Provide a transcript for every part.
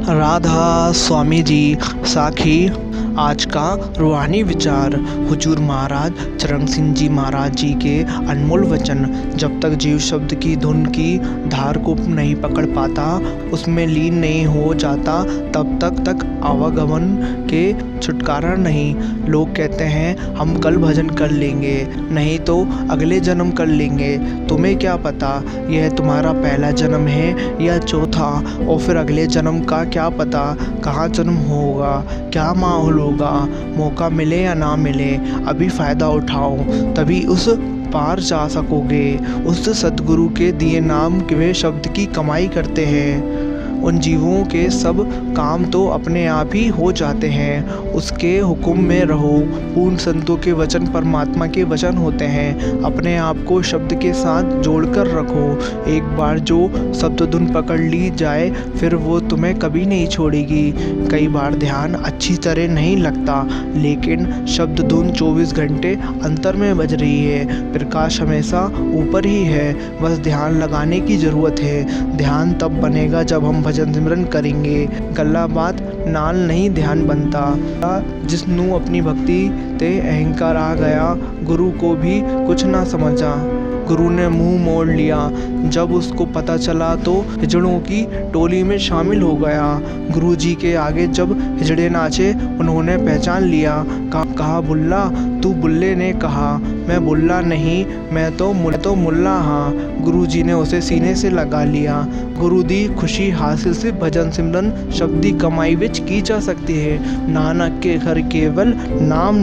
राधा स्वामी जी साखी। आज का रूहानी विचार हुजूर महाराज चरण सिंह जी महाराज जी के अनमोल वचन। जब तक जीव शब्द की धुन की धार को नहीं पकड़ पाता, उसमें लीन नहीं हो जाता, तब तक आवागमन के छुटकारा नहीं। लोग कहते हैं हम कल भजन कर लेंगे, नहीं तो अगले जन्म कर लेंगे। तुम्हें क्या पता यह तुम्हारा पहला जन्म है या चौथा, और फिर अगले जन्म का क्या पता कहाँ जन्म होगा, क्या माहौल होगा। मौका मिले या ना मिले, अभी फ़ायदा उठाओ, तभी उस पार जा सकोगे। उस सद्गुरु के दिए नाम के शब्द की कमाई करते हैं। उन जीवों के सब काम तो अपने आप ही हो जाते हैं। उसके हुक्म में रहो। पूर्ण संतों के वचन परमात्मा के वचन होते हैं। अपने आप को शब्द के साथ जोड़कर रखो। एक बार जो शब्द धुन पकड़ ली जाए, फिर वो तुम्हें कभी नहीं छोड़ेगी। कई बार ध्यान अच्छी तरह नहीं लगता, लेकिन शब्द धुन 24 घंटे अंतर में बज रही है। प्रकाश हमेशा ऊपर ही है, बस ध्यान लगाने की ज़रूरत है। ध्यान तब बनेगा जब हम भजन सिमरन करेंगे। गल्ला बात नाल नहीं ध्यान बनता। जिसनु अपनी भक्ति ते अहंकार आ गया, गुरु को भी कुछ ना समझा। गुरु ने मुंह मोड़ लिया। जब उसको पता चला तो हिजड़ों की टोली में शामिल हो गया। गुरु जी के आगे जब हिजड़े नाचे, उन्होंने पहचान लिया। कहा बुल्ला, तू बुल्ले ने कहा मैं बुल्ला नहीं, मैं तो मुल्ला हाँ। गुरु जी ने उसे सीने से लगा लिया। गुरु दी खुशी हासिल से भजन सिमरन शब्दी कमाई विच की जा सकती है। नानक के घर केवल नाम।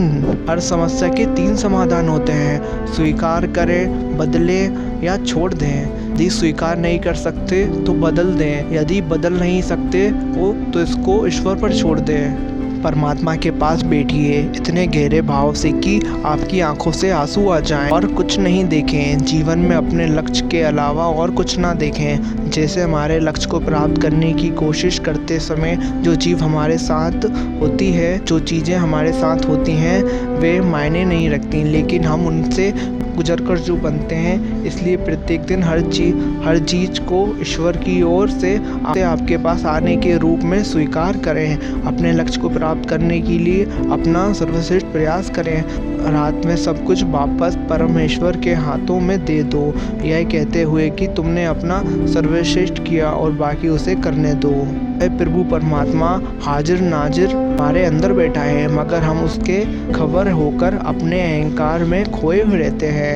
हर समस्या के 3 समाधान होते हैं। स्वीकार करें, बदले या छोड़ दें। यदि स्वीकार नहीं कर सकते तो बदल दें। यदि बदल नहीं सकते हो तो इसको ईश्वर पर छोड़ दें। परमात्मा के पास बैठिए इतने गहरे भाव से कि आपकी आंखों से आंसू आ जाएं, और कुछ नहीं देखें। जीवन में अपने लक्ष्य के अलावा और कुछ ना देखें। जैसे हमारे लक्ष्य को प्राप्त करने की कोशिश करते समय जो जीव हमारे साथ होती है, जो चीज़ें हमारे साथ होती हैं, वे मायने नहीं रखती, लेकिन हम उनसे गुजर कर जो बनते हैं। इसलिए प्रत्येक दिन हर चीज़ को ईश्वर की ओर से आपके पास आने के रूप में स्वीकार करें। अपने लक्ष्य को प्राप्त करने के लिए अपना सर्वश्रेष्ठ प्रयास करें। रात में सब कुछ वापस परमेश्वर के हाथों में दे दो, यह कहते हुए कि तुमने अपना सर्वश्रेष्ठ किया और बाकी उसे करने दो। प्रभु परमात्मा हाजिर नाजिर हमारे अंदर बैठा है, मगर हम उसके खबर होकर अपने अहंकार में खोए हुए रहते हैं।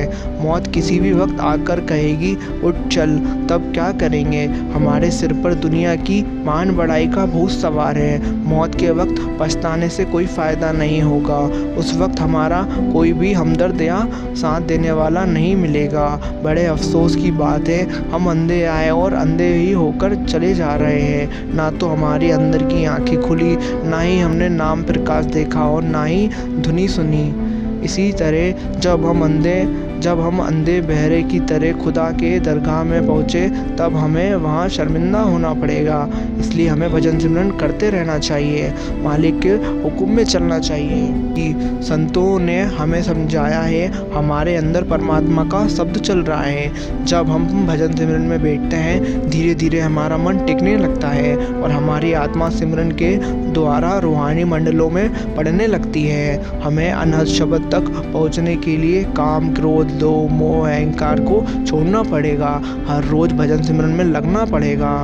मौत किसी भी वक्त आकर कहेगी उठ चल, तब क्या करेंगे। हमारे सिर पर दुनिया की मान बढ़ाई का भूत सवार है। मौत के वक्त पछताने से कोई फ़ायदा नहीं होगा। उस वक्त हमारा कोई भी हमदर्द या साथ देने वाला नहीं मिलेगा। बड़े अफसोस की बात है, हम अंधे आए और अंधे ही होकर चले जा रहे हैं। ना तो हमारी अंदर की आंखें खुली, ना ही हमने नाम प्रकाश देखा और ना ही धुनी सुनी। इसी तरह जब हम अंधे बहरे की तरह खुदा के दरगाह में पहुँचे, तब हमें वहाँ शर्मिंदा होना पड़ेगा। इसलिए हमें भजन सिमरन करते रहना चाहिए, मालिक के हुक्म में चलना चाहिए। कि संतों ने हमें समझाया है, हमारे अंदर परमात्मा का शब्द चल रहा है। जब हम भजन सिमरन में बैठते हैं, धीरे धीरे हमारा मन टिकने लगता है और हमारी आत्मा सिमरन के द्वारा रूहानी मंडलों में पढ़ने लगती है। हमें अनहद शब्द तक पहुँचने के लिए काम, क्रोध, लोभ, मोह, अहंकार को छोड़ना पड़ेगा। हर रोज़ भजन सिमरन में लगना पड़ेगा।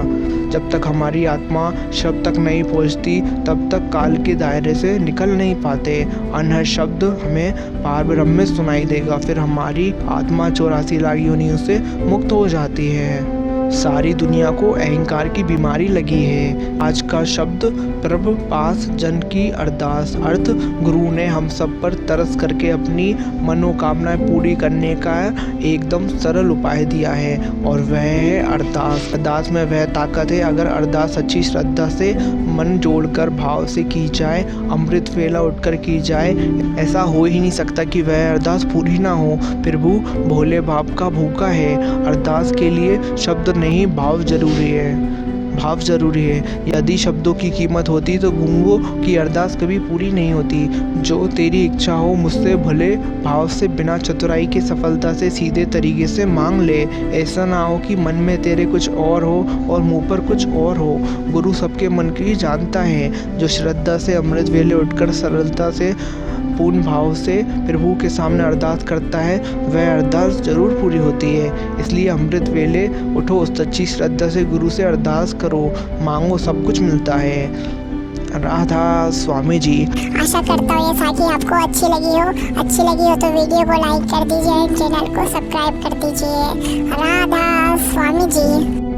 जब तक हमारी आत्मा शब्द तक नहीं पहुँचती, तब तक काल के दायरे से निकल नहीं पाते। अनहद शब्द हमें पार ब्रह्म में सुनाई देगा, फिर हमारी आत्मा 84 लाख योनियों से मुक्त हो जाती है। सारी दुनिया को अहंकार की बीमारी लगी है। आज का शब्द प्रभु पास जन की अरदास। अर्थ गुरु ने हम सब पर तरस करके अपनी मनोकामनाएं पूरी करने का एकदम सरल उपाय दिया है, और वह है अरदास। अरदास में वह ताकत है, अगर अरदास सच्ची श्रद्धा से मन जोड़कर भाव से की जाए, अमृत वेला उठकर की जाए, ऐसा हो ही नहीं सकता कि वह अरदास पूरी ना हो। प्रभु भोले बाप का भूखा है। अरदास के लिए शब्द नहीं, भाव जरूरी है। भाव जरूरी है। यदि शब्दों की कीमत होती तो गूंगों की अरदास कभी पूरी नहीं होती। जो तेरी इच्छा हो मुझसे भले भाव से, बिना चतुराई के सफलता से सीधे तरीके से मांग ले। ऐसा ना हो कि मन में तेरे कुछ और हो और मुंह पर कुछ और हो। गुरु सबके मन की जानता है। जो श्रद्धा से अमृत वेले उठकर सरलता से पूर्ण भाव से प्रभु के सामने अरदास करता है, वह अरदास जरूर पूरी होती है। इसलिए अमृत वेले उठो, सच्ची श्रद्धा से गुरु से अरदास करो, मांगो, सब कुछ मिलता है। राधा स्वामी जी। आशा करता हूँ ये साखी आपको अच्छी लगी हो तो वीडियो को लाइक कर दीजिए, चैनल को सब्सक्राइब कर दीजिए। राधा स्वामी जी।